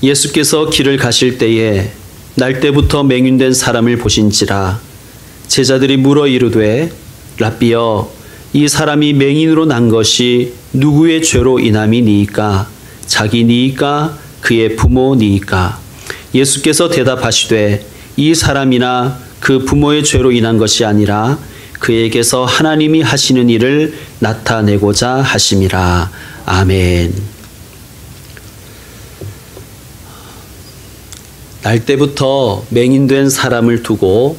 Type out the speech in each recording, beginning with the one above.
예수께서 길을 가실 때에 날때부터 맹인된 사람을 보신지라. 제자들이 물어 이르되 랍비여, 이 사람이 맹인으로 난 것이 누구의 죄로 인함이니이까? 자기니이까 그의 부모니이까? 예수께서 대답하시되 이 사람이나 그 부모의 죄로 인한 것이 아니라 그에게서 하나님이 하시는 일을 나타내고자 하심이라. 아멘. 날 때부터 맹인된 사람을 두고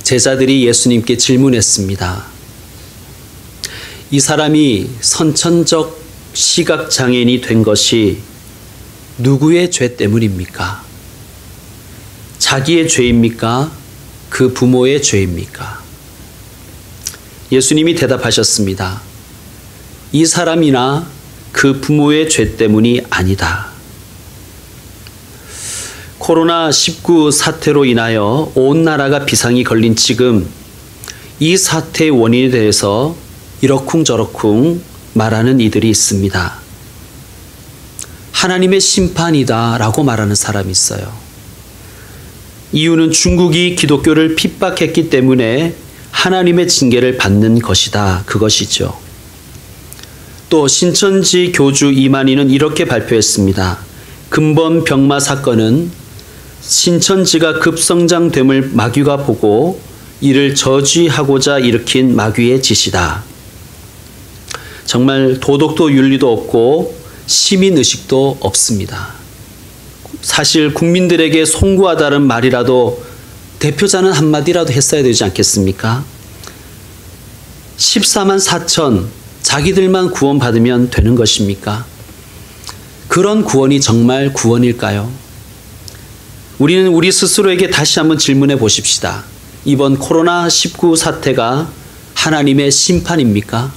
제자들이 예수님께 질문했습니다. 이 사람이 선천적 시각장애인이 된 것이 누구의 죄 때문입니까? 자기의 죄입니까? 그 부모의 죄입니까? 예수님이 대답하셨습니다. 이 사람이나 그 부모의 죄 때문이 아니다. 코로나19 사태로 인하여 온 나라가 비상이 걸린 지금 이 사태의 원인에 대해서 이러쿵저러쿵 말하는 이들이 있습니다. 하나님의 심판이다 라고 말하는 사람이 있어요. 이유는 중국이 기독교를 핍박했기 때문에 하나님의 징계를 받는 것이다. 그것이죠. 또 신천지 교주 이만희는 이렇게 발표했습니다. 근본 병마 사건은 신천지가 급성장됨을 마귀가 보고 이를 저지하고자 일으킨 마귀의 짓이다. 정말 도덕도 윤리도 없고 시민의식도 없습니다. 사실 국민들에게 송구하다는 말이라도 대표자는 한마디라도 했어야 되지 않겠습니까? 14만 4천 자기들만 구원받으면 되는 것입니까? 그런 구원이 정말 구원일까요? 우리는 우리 스스로에게 다시 한번 질문해 보십시다. 이번 코로나19 사태가 하나님의 심판입니까?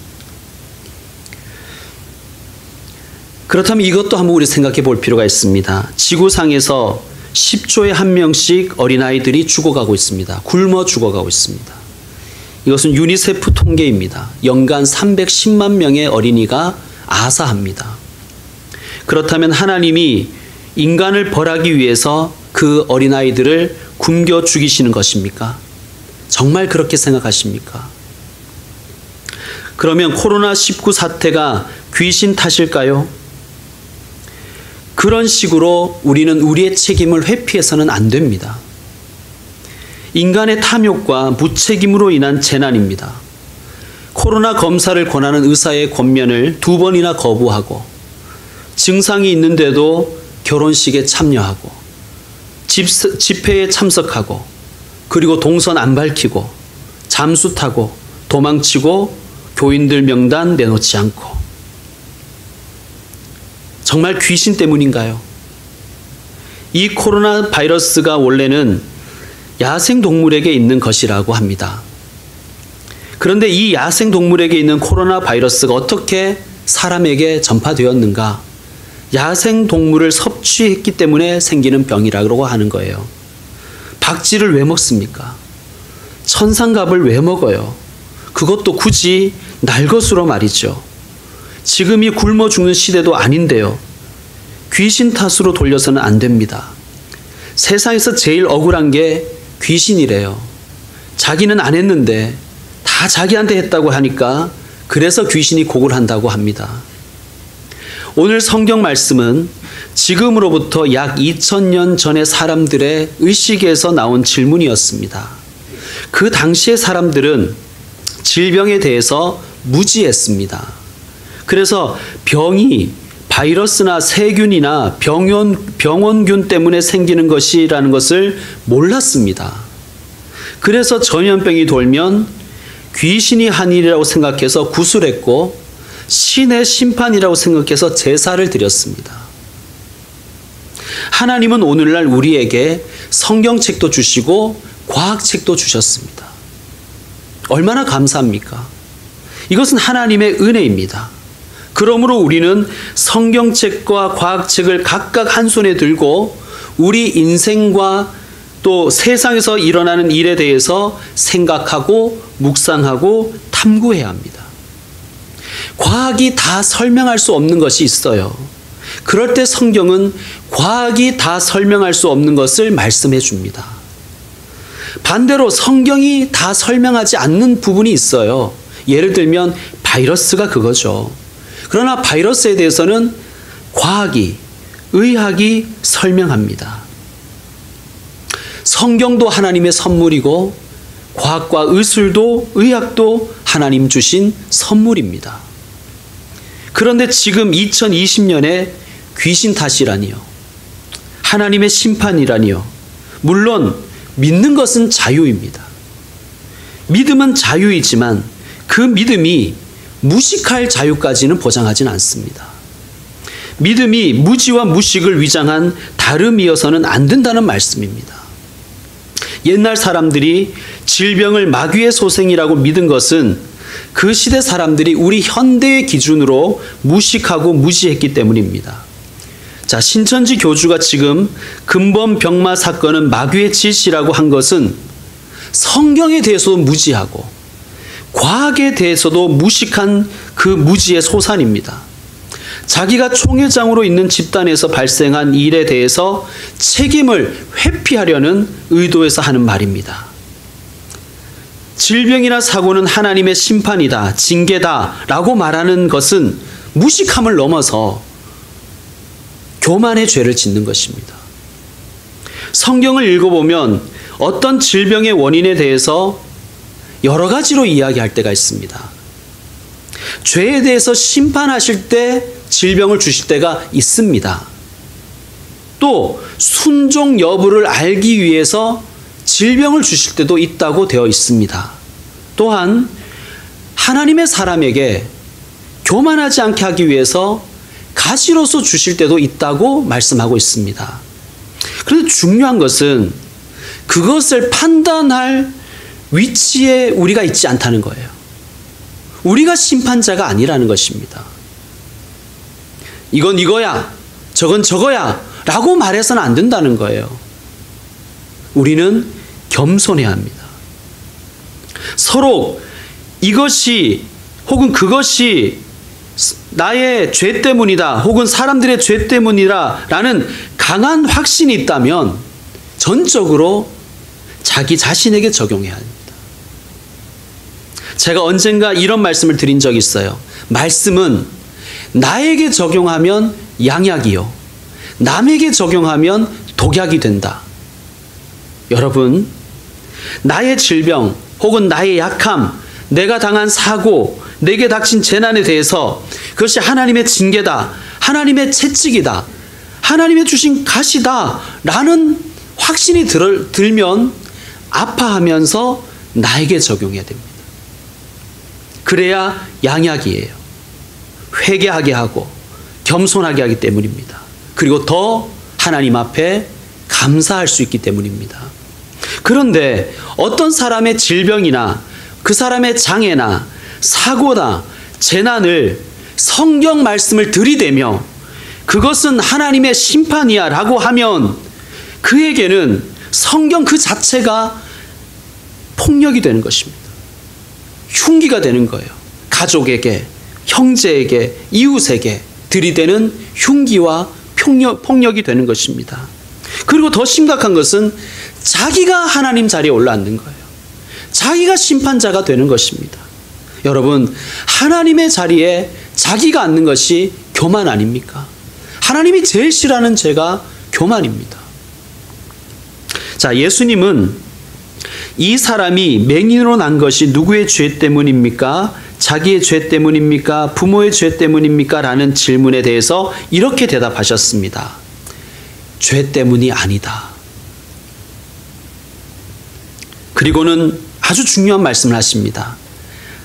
그렇다면 이것도 한번 우리 생각해 볼 필요가 있습니다. 지구상에서 10조에 1명씩 어린아이들이 죽어가고 있습니다. 굶어 죽어가고 있습니다. 이것은 유니세프 통계입니다. 연간 310만 명의 어린이가 아사합니다. 그렇다면 하나님이 인간을 벌하기 위해서 그 어린아이들을 굶겨 죽이시는 것입니까? 정말 그렇게 생각하십니까? 그러면 코로나19 사태가 귀신 탓일까요? 그런 식으로 우리는 우리의 책임을 회피해서는 안 됩니다. 인간의 탐욕과 무책임으로 인한 재난입니다. 코로나 검사를 권하는 의사의 권면을 2번이나 거부하고 증상이 있는데도 결혼식에 참여하고 집회에 참석하고 그리고 동선 안 밝히고 잠수 타고 도망치고 교인들 명단 내놓지 않고 정말 귀신 때문인가요? 이 코로나 바이러스가 원래는 야생동물에게 있는 것이라고 합니다. 그런데 이 야생동물에게 있는 코로나 바이러스가 어떻게 사람에게 전파되었는가? 야생동물을 섭취했기 때문에 생기는 병이라고 하는 거예요. 박쥐를 왜 먹습니까? 천상갑을 왜 먹어요? 그것도 굳이 날것으로 말이죠. 지금이 굶어 죽는 시대도 아닌데요. 귀신 탓으로 돌려서는 안 됩니다. 세상에서 제일 억울한 게 귀신이래요. 자기는 안 했는데 다 자기한테 했다고 하니까 그래서 귀신이 곡을 한다고 합니다. 오늘 성경 말씀은 지금으로부터 약 2000년 전의 사람들의 의식에서 나온 질문이었습니다. 그 당시의 사람들은 질병에 대해서 무지했습니다. 그래서 병이 바이러스나 세균이나 병원균 때문에 생기는 것이라는 것을 몰랐습니다. 그래서 전염병이 돌면 귀신이 한 일이라고 생각해서 구술했고 신의 심판이라고 생각해서 제사를 드렸습니다. 하나님은 오늘날 우리에게 성경책도 주시고 과학책도 주셨습니다. 얼마나 감사합니까? 이것은 하나님의 은혜입니다. 그러므로 우리는 성경책과 과학책을 각각 한 손에 들고 우리 인생과 또 세상에서 일어나는 일에 대해서 생각하고 묵상하고 탐구해야 합니다. 과학이 다 설명할 수 없는 것이 있어요. 그럴 때 성경은 과학이 다 설명할 수 없는 것을 말씀해 줍니다. 반대로 성경이 다 설명하지 않는 부분이 있어요. 예를 들면 바이러스가 그거죠. 그러나 바이러스에 대해서는 과학이, 의학이 설명합니다. 성경도 하나님의 선물이고 과학과 의술도 의학도 하나님 주신 선물입니다. 그런데 지금 2020년에 귀신 탓이라니요. 하나님의 심판이라니요. 물론 믿는 것은 자유입니다. 믿음은 자유이지만 그 믿음이 무식할 자유까지는 보장하지는 않습니다. 믿음이 무지와 무식을 위장한 다름이어서는 안 된다는 말씀입니다. 옛날 사람들이 질병을 마귀의 소생이라고 믿은 것은 그 시대 사람들이 우리 현대의 기준으로 무식하고 무지했기 때문입니다. 자, 신천지 교주가 지금 근본병마 사건은 마귀의 짓이라고 한 것은 성경에 대해서도 무지하고 과학에 대해서도 무식한 그 무지의 소산입니다. 자기가 총회장으로 있는 집단에서 발생한 일에 대해서 책임을 회피하려는 의도에서 하는 말입니다. 질병이나 사고는 하나님의 심판이다, 징계다 라고 말하는 것은 무식함을 넘어서 교만의 죄를 짓는 것입니다. 성경을 읽어보면 어떤 질병의 원인에 대해서 여러 가지로 이야기할 때가 있습니다. 죄에 대해서 심판하실 때 질병을 주실 때가 있습니다. 또 순종 여부를 알기 위해서 질병을 주실 때도 있다고 되어 있습니다. 또한 하나님의 사람에게 교만하지 않게 하기 위해서 가시로서 주실 때도 있다고 말씀하고 있습니다. 그런데 중요한 것은 그것을 판단할 위치에 우리가 있지 않다는 거예요. 우리가 심판자가 아니라는 것입니다. 이건 이거야, 저건 저거야 라고 말해서는 안 된다는 거예요. 우리는 겸손해야 합니다. 서로 이것이 혹은 그것이 나의 죄 때문이다 혹은 사람들의 죄 때문이다 라는 강한 확신이 있다면 전적으로 자기 자신에게 적용해야 합니다. 제가 언젠가 이런 말씀을 드린 적이 있어요. 말씀은 나에게 적용하면 양약이요, 남에게 적용하면 독약이 된다. 여러분, 나의 질병 혹은 나의 약함, 내가 당한 사고, 내게 닥친 재난에 대해서 그것이 하나님의 징계다, 하나님의 채찍이다, 하나님의 주신 가시다 라는 확신이 들면 아파하면서 나에게 적용해야 됩니다. 그래야 양약이에요. 회개하게 하고 겸손하게 하기 때문입니다. 그리고 더 하나님 앞에 감사할 수 있기 때문입니다. 그런데 어떤 사람의 질병이나 그 사람의 장애나 사고나 재난을 성경 말씀을 들이대며 그것은 하나님의 심판이야 라고 하면 그에게는 성경 그 자체가 폭력이 되는 것입니다. 흉기가 되는 거예요. 가족에게, 형제에게, 이웃에게 들이대는 흉기와 폭력이 되는 것입니다. 그리고 더 심각한 것은 자기가 하나님 자리에 올라앉는 거예요. 자기가 심판자가 되는 것입니다. 여러분, 하나님의 자리에 자기가 앉는 것이 교만 아닙니까? 하나님이 제일 싫어하는 죄가 교만입니다. 자, 예수님은 이 사람이 맹인으로 난 것이 누구의 죄 때문입니까? 자기의 죄 때문입니까? 부모의 죄 때문입니까? 라는 질문에 대해서 이렇게 대답하셨습니다. 죄 때문이 아니다. 그리고는 아주 중요한 말씀을 하십니다.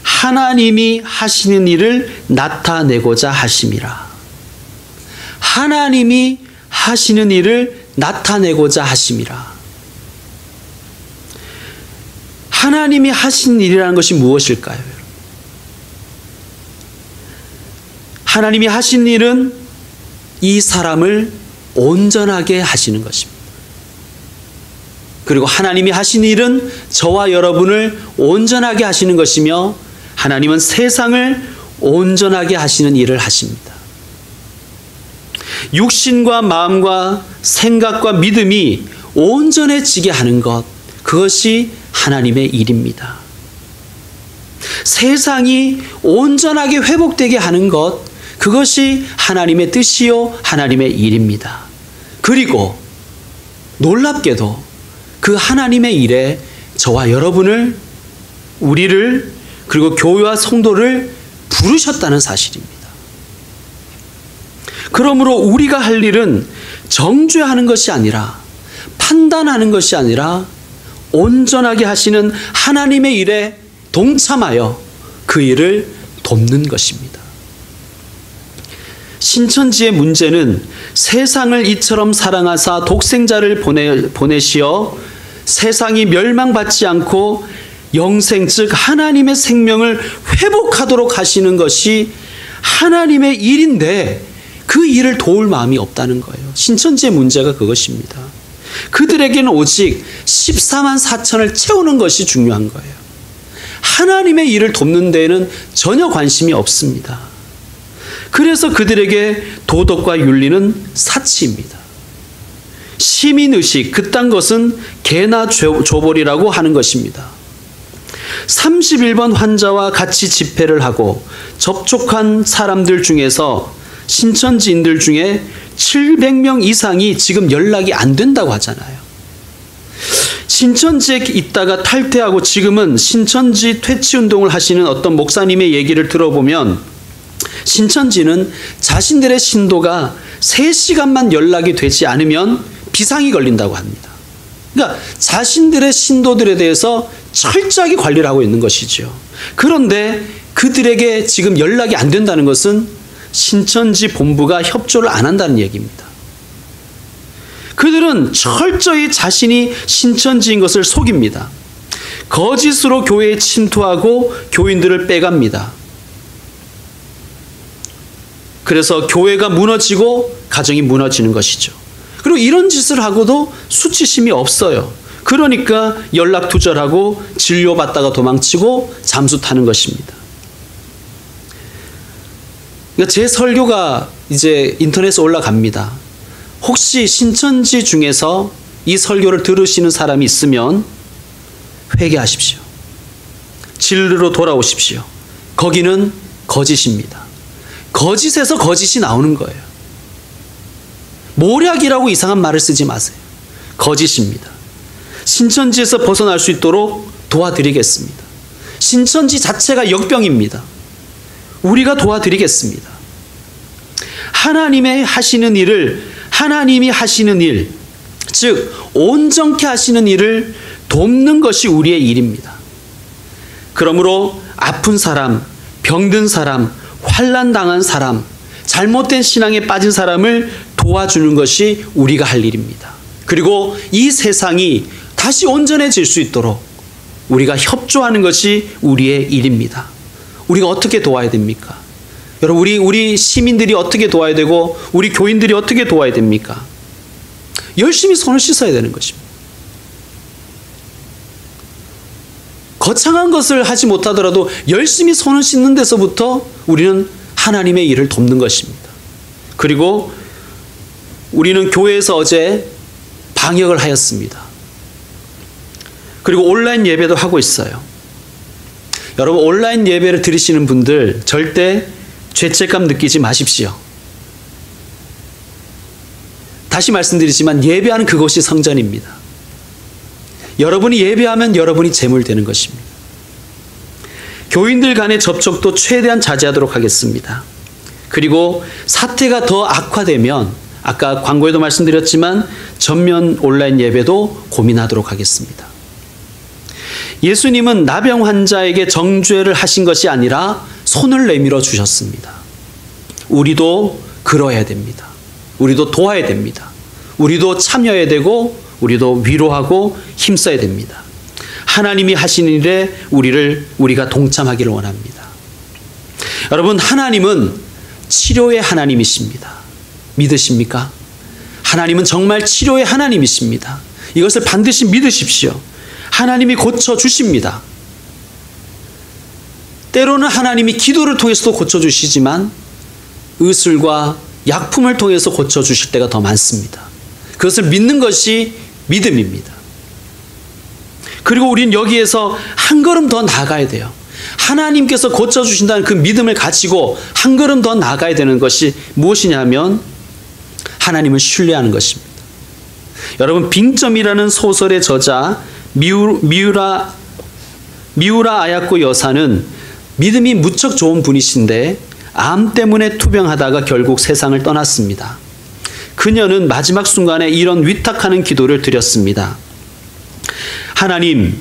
하나님이 하시는 일을 나타내고자 하심이라. 하나님이 하시는 일을 나타내고자 하심이라. 하나님이 하신 일이라는 것이 무엇일까요? 하나님이 하신 일은 이 사람을 온전하게 하시는 것입니다. 그리고 하나님이 하신 일은 저와 여러분을 온전하게 하시는 것이며 하나님은 세상을 온전하게 하시는 일을 하십니다. 육신과 마음과 생각과 믿음이 온전해지게 하는 것, 그것이 하나님의 일입니다. 세상이 온전하게 회복되게 하는 것, 그것이 하나님의 뜻이요 하나님의 일입니다. 그리고 놀랍게도 그 하나님의 일에 저와 여러분을, 우리를, 그리고 교회와 성도를 부르셨다는 사실입니다. 그러므로 우리가 할 일은 정죄하는 것이 아니라, 판단하는 것이 아니라 온전하게 하시는 하나님의 일에 동참하여 그 일을 돕는 것입니다. 신천지의 문제는 세상을 이처럼 사랑하사 독생자를 보내시어 세상이 멸망받지 않고 영생, 즉 하나님의 생명을 회복하도록 하시는 것이 하나님의 일인데 그 일을 도울 마음이 없다는 거예요. 신천지의 문제가 그것입니다. 그들에게는 오직 14만 4천을 채우는 것이 중요한 거예요. 하나님의 일을 돕는 데에는 전혀 관심이 없습니다. 그래서 그들에게 도덕과 윤리는 사치입니다. 시민의식, 그딴 것은 개나 조벌이라고 하는 것입니다. 31번 환자와 같이 집회를 하고 접촉한 사람들 중에서 신천지인들 중에 700명 이상이 지금 연락이 안 된다고 하잖아요. 신천지에 있다가 탈퇴하고 지금은 신천지 퇴치운동을 하시는 어떤 목사님의 얘기를 들어보면 신천지는 자신들의 신도가 3시간만 연락이 되지 않으면 비상이 걸린다고 합니다. 그러니까 자신들의 신도들에 대해서 철저하게 관리를 하고 있는 것이죠. 그런데 그들에게 지금 연락이 안 된다는 것은 신천지 본부가 협조를 안 한다는 얘기입니다. 그들은 철저히 자신이 신천지인 것을 속입니다. 거짓으로 교회에 침투하고 교인들을 빼갑니다. 그래서 교회가 무너지고 가정이 무너지는 것이죠. 그리고 이런 짓을 하고도 수치심이 없어요. 그러니까 연락 두절하고 진료받다가 도망치고 잠수 타는 것입니다. 그러니까 제 설교가 이제 인터넷에 올라갑니다. 혹시 신천지 중에서 이 설교를 들으시는 사람이 있으면 회개하십시오. 진리로 돌아오십시오. 거기는 거짓입니다. 거짓에서 거짓이 나오는 거예요. 모략이라고 이상한 말을 쓰지 마세요. 거짓입니다. 신천지에서 벗어날 수 있도록 도와드리겠습니다. 신천지 자체가 역병입니다. 우리가 도와드리겠습니다. 하나님이 하시는 일, 즉 온전케 하시는 일을 돕는 것이 우리의 일입니다. 그러므로 아픈 사람, 병든 사람, 환난 당한 사람, 잘못된 신앙에 빠진 사람을 도와주는 것이 우리가 할 일입니다. 그리고 이 세상이 다시 온전해질 수 있도록 우리가 협조하는 것이 우리의 일입니다. 우리가 어떻게 도와야 됩니까? 여러분, 우리 시민들이 어떻게 도와야 되고 우리 교인들이 어떻게 도와야 됩니까? 열심히 손을 씻어야 되는 것입니다. 거창한 것을 하지 못하더라도 열심히 손을 씻는 데서부터 우리는 하나님의 일을 돕는 것입니다. 그리고 우리는 교회에서 어제 방역을 하였습니다. 그리고 온라인 예배도 하고 있어요. 여러분, 온라인 예배를 들으시는 분들 절대 죄책감 느끼지 마십시오. 다시 말씀드리지만 예배하는 그것이 성전입니다. 여러분이 예배하면 여러분이 제물 되는 것입니다. 교인들 간의 접촉도 최대한 자제하도록 하겠습니다. 그리고 사태가 더 악화되면 아까 광고에도 말씀드렸지만 전면 온라인 예배도 고민하도록 하겠습니다. 예수님은 나병 환자에게 정죄를 하신 것이 아니라 손을 내밀어 주셨습니다. 우리도 그러해야 됩니다. 우리도 도와야 됩니다. 우리도 참여해야 되고 우리도 위로하고 힘써야 됩니다. 하나님이 하시는 일에 우리가 동참하기를 원합니다. 여러분, 하나님은 치료의 하나님이십니다. 믿으십니까? 하나님은 정말 치료의 하나님이십니다. 이것을 반드시 믿으십시오. 하나님이 고쳐주십니다. 때로는 하나님이 기도를 통해서도 고쳐주시지만 의술과 약품을 통해서 고쳐주실 때가 더 많습니다. 그것을 믿는 것이 믿음입니다. 그리고 우린 여기에서 한 걸음 더 나아가야 돼요. 하나님께서 고쳐주신다는 그 믿음을 가지고 한 걸음 더 나아가야 되는 것이 무엇이냐면 하나님을 신뢰하는 것입니다. 여러분, 빙점이라는 소설의 저자 미우라 아야코 여사는 믿음이 무척 좋은 분이신데 암 때문에 투병하다가 결국 세상을 떠났습니다. 그녀는 마지막 순간에 이런 위탁하는 기도를 드렸습니다. 하나님,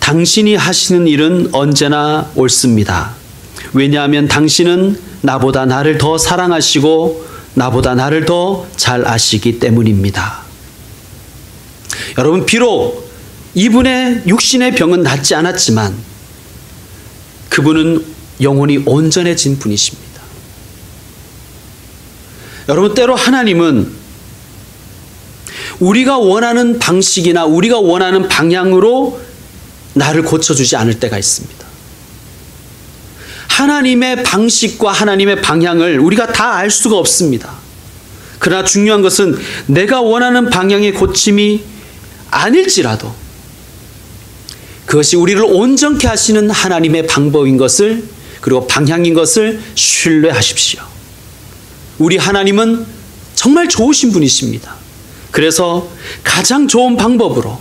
당신이 하시는 일은 언제나 옳습니다. 왜냐하면 당신은 나보다 나를 더 사랑하시고 나보다 나를 더 잘 아시기 때문입니다. 여러분, 비록 이분의 육신의 병은 낫지 않았지만 그분은 영혼이 온전해진 분이십니다. 여러분, 때로 하나님은 우리가 원하는 방식이나 우리가 원하는 방향으로 나를 고쳐주지 않을 때가 있습니다. 하나님의 방식과 하나님의 방향을 우리가 다 알 수가 없습니다. 그러나 중요한 것은 내가 원하는 방향의 고침이 아닐지라도 그것이 우리를 온전케 하시는 하나님의 방법인 것을, 그리고 방향인 것을 신뢰하십시오. 우리 하나님은 정말 좋으신 분이십니다. 그래서 가장 좋은 방법으로,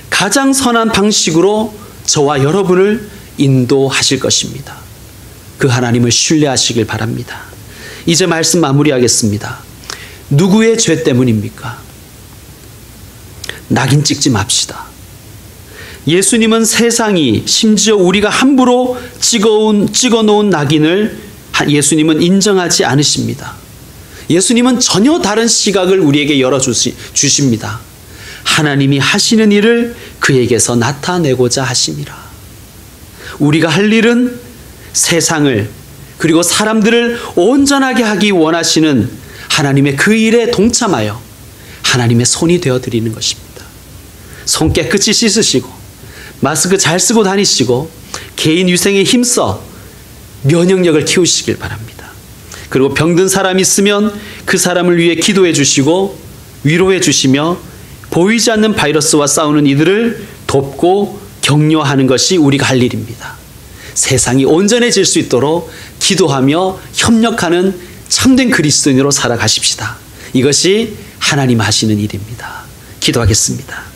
가장 선한 방식으로 저와 여러분을 인도하실 것입니다. 그 하나님을 신뢰하시길 바랍니다. 이제 말씀 마무리하겠습니다. 누구의 죄 때문입니까? 낙인 찍지 맙시다. 예수님은 세상이, 심지어 우리가 함부로 찍어놓은 낙인을 예수님은 인정하지 않으십니다. 예수님은 전혀 다른 시각을 우리에게 열어주십니다. 하나님이 하시는 일을 그에게서 나타내고자 하심이라. 우리가 할 일은 세상을, 그리고 사람들을 온전하게 하기 원하시는 하나님의 그 일에 동참하여 하나님의 손이 되어드리는 것입니다. 손 깨끗이 씻으시고 마스크 잘 쓰고 다니시고 개인 위생에 힘써 면역력을 키우시길 바랍니다. 그리고 병든 사람이 있으면 그 사람을 위해 기도해 주시고 위로해 주시며 보이지 않는 바이러스와 싸우는 이들을 돕고 격려하는 것이 우리가 할 일입니다. 세상이 온전해질 수 있도록 기도하며 협력하는 참된 그리스도인으로 살아가십시다. 이것이 하나님 하시는 일입니다. 기도하겠습니다.